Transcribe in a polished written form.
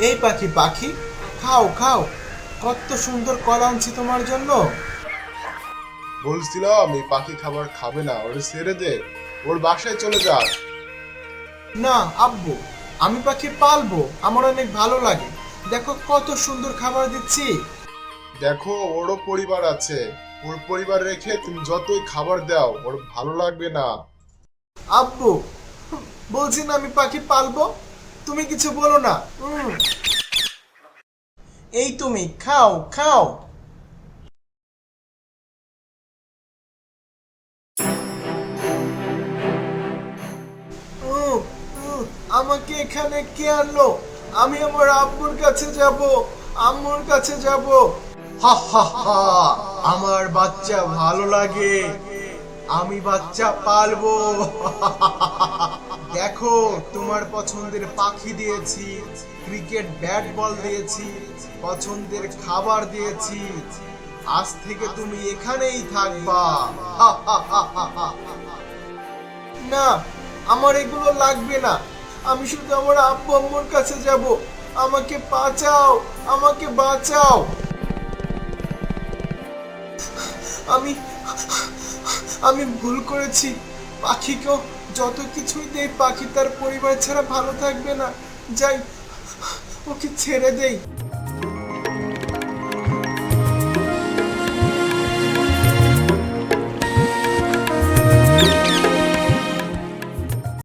এই পাখি পাখি, খাও খাও, কত সুন্দর কলা আনছি তোমার জন্য। বলছিলাম এই পাখি খাবার খাবে না, ওরে ছেড়ে দে, ওর বাসায় চলে যা। না আব্বু, আমি পাখি পালবো, আমার অনেক ভালো লাগে। দেখো কত সুন্দর খাবার দিচ্ছি। দেখো ওরও পরিবার আছে, ওর পরিবার রেখে তুমি যতই খাবার দাও ওর ভালো লাগবে না। আব্বু, বলছি না আমি পাখি পালবো, তুমি কিছু বলো না। এই তুমি খাও খাও। উম, আমাকে এখানে কে আনলো? আমি আমার আব্বুর কাছে যাব, আম্মুর কাছে যাব। হা হা হা, আমার বাচ্চা ভালো লাগে, আমি বাচ্চা পালবো। দেখো তোমার পছন্দের পাখি দিয়েছি, ক্রিকেট ব্যাট বল দিয়েছি, পছন্দের খাবার দিয়েছি, আজ থেকে তুমি এখানেই থাকবা। না, আমার এগুলো লাগবে না, আমি শুধু আমার আব্বু আম্মুর কাছে যাব। আমাকে বাঁচাও, আমাকে বাঁচাও। আমি আমি ভুল করেছি, পাখিকেও যত কিছুই দেই পাখি তার পরিবার ছাড়া ভালো থাকবে না। যাই, ওকে ছেড়ে দেই।